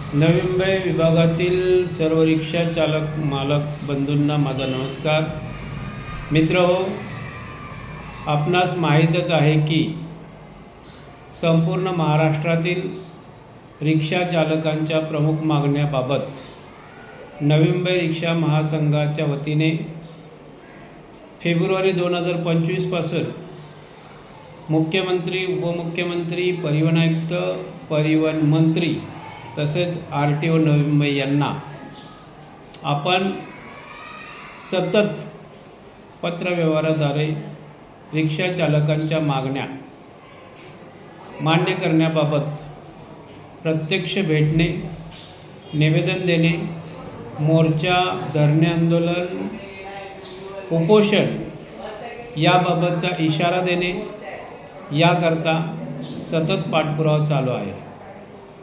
नवी मुंबई विभागातील सर्व रिक्षा चालक मालक बंधूंना माझा नमस्कार. मित्रहो, आपणास माहीतच आहे की संपूर्ण महाराष्ट्रातील रिक्षा चालकांच्या प्रमुख मागण्याबाबत नवी मुंबई रिक्षा महासंघाच्या वतीने फेब्रुवारी 2025 पासून मुख्यमंत्री, उपमुख्यमंत्री, परिवहन आयुक्त, परिवहन मंत्री तसेच RTO नवी मुंबई यांना आपण सतत पत्रव्यवहाराद्वारे रिक्षा चालकांच्या मागण्या मान्य करण्याबाबत प्रत्यक्ष भेटणे, निवेदन देणे, मोर्चा, धरणे, आंदोलन, उपोषण याबाबतचा इशारा देणे याकरता सतत पाठपुरावा चालू आहे.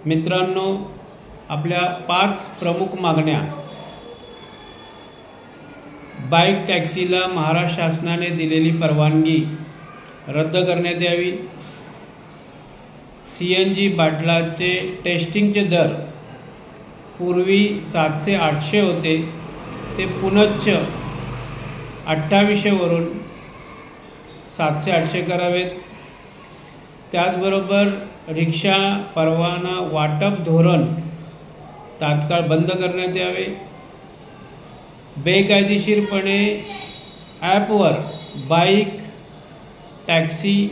मित्रांनो, आपल्या 5 प्रमुख मागण्या: बाईक टॅक्सीला महाराष्ट्र शासनाने दिलेली परवानगी रद्द करण्यात यावी, CNG बाटलाचे टेस्टिंगचे दर पूर्वी 700-800 होते ते पुनश्च 2800 वरून 700-800 करावेत. त्याचबरोबर रिक्षा परवाना वाटप धोरण तात्काळ बंद करण्यात यावे. बेकायदेशीरपणे ॲपवर बाईक, टॅक्सी,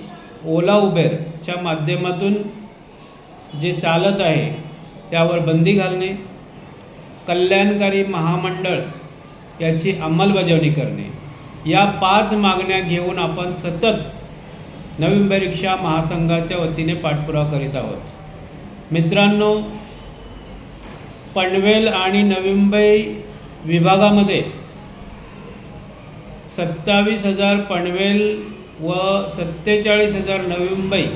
ओला, उबेरच्या माध्यमातून जे चालत आहे त्यावर बंदी घालणे, कल्याणकारी महामंडळ याची अंमलबजावणी करणे, या 5 मागण्या घेऊन आपण सतत नवी मुंबई रिक्षा महासंघाच्या वतीने पाठपुरावा करीत आहोत. मित्रांनो, पनवेल आणि नवी मुंबई विभागामध्ये 27,000 पनवेल व 47,000 नवी मुंबई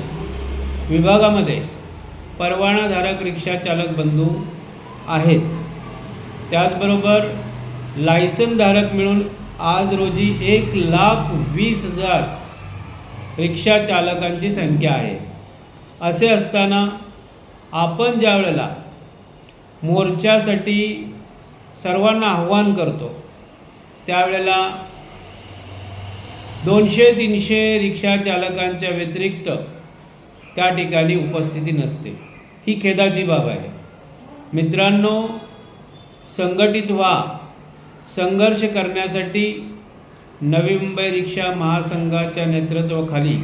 विभागामध्ये परवानाधारक रिक्षा चालक बंधू आहेत. त्याचबरोबर लायसनधारक मिळून आज रोजी 1,20,000 रिक्षा चालकांची संख्या आहे. असे असताना आपण ज्या वेळेला मोर्चासाठी सर्वांना आव्हान करतो त्यावेळेला 200-300 रिक्षा चालकांच्या व्यतिरिक्त त्या ठिकाणी उपस्थिती नसते. ही खेदाची बाब आहे. मित्रांनो, संघटित व्हा. संघर्ष करण्यासाठी नवी मुंबई रिक्षा महासंघाच्या नेतृत्वाखाली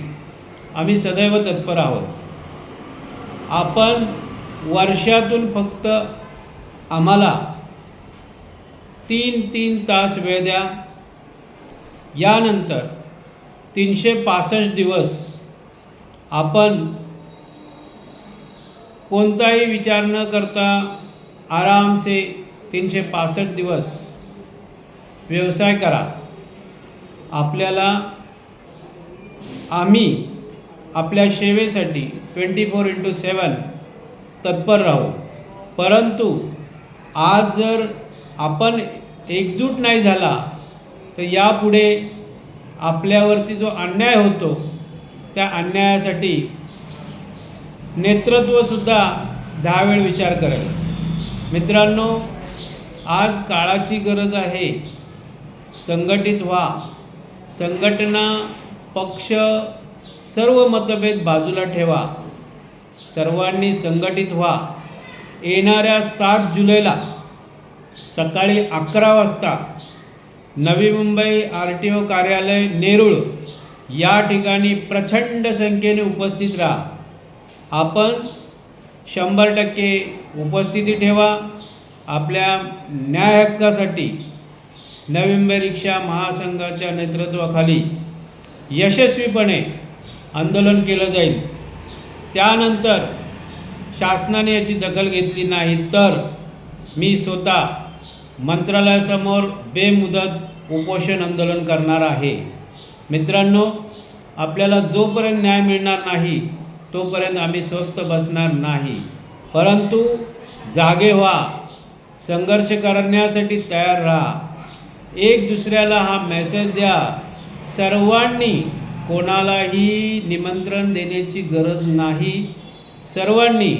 आम्ही सदैव तत्पर आहोत. आपण वर्षातून फक्त आम्हाला 3 तास वेळ द्या. यानंतर 365 दिवस आपण कोणताही विचार न करता आराम से 365 दिवस व्यवसाय करा. आपल्याला आम्ही आपल्या सेवेसाठी 24/7 तत्पर राहू. परंतु आज जर आपण एकजूट नाही झाला तर यापुढे आपल्यावरती जो अन्याय होतो त्या अन्यायासाठी नेतृत्वसुद्धा 10 वेळ विचार करेल. मित्रांनो, आज काळाची गरज आहे. संघटित व्हा. संघटना, पक्ष, सर्व मतभेद बाजूला ठेवा. सर्वांनी संघटित व्हा. येणाऱ्या 7 जुलैला सकाळी 11 वाजता नवी मुंबई RTO कार्यालय नेरूळ या ठिकाणी प्रचंड संख्येने उपस्थित राहा. आपण 100% उपस्थिती ठेवा. आपल्या न्याय हक्कासाठी नवी मुंबई रिक्षा महासंघाच्या नेतृत्वाखाली यशस्वीपणे आंदोलन केलं जाईल. त्यानंतर शासनाने याची दखल घेतली नाही तर मी स्वतः मंत्रालयासमोर बेमुदत उपोषण आंदोलन करणार आहे. मित्रांनो, आपल्याला जोपर्यंत न्याय मिळणार नाही तोपर्यंत आम्ही स्वस्थ बसणार नाही. परंतु जागे व्हा. संघर्ष करण्यासाठी तयार राहा. एक दुसऱ्याला हा मेसेज द्या. सर्वांनी, कोणालाही निमंत्रण देण्याची गरज नाही. सर्वांनी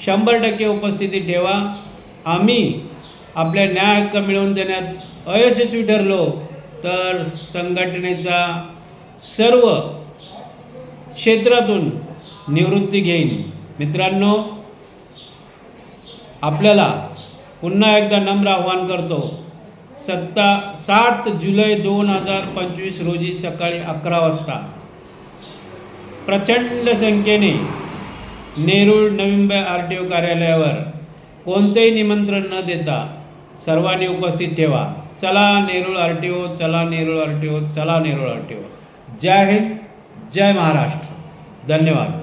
100% उपस्थिती ठेवा. आम्ही आपल्या न्याय हक्क मिळवून देण्यात अयशस्वी ठरलो तर संघटनेचा सर्व क्षेत्रातून निवृत्ती घेईन. मित्रांनो, आपल्याला पुन्हा एकदा नम्र आवाहन करतो. 7 जुलै 2025 रोजी सकाळी 11 वाजता प्रचंड संख्येने नेरूळ नवी मुंबई RTO कार्यालयावर कोणतेही निमंत्रण न देता सर्वांनी उपस्थित ठेवा. चला नेरूळ RTO, चला नेरूळ RTO, चला नेरूळ RTO. जय हिंद, जय महाराष्ट्र. धन्यवाद.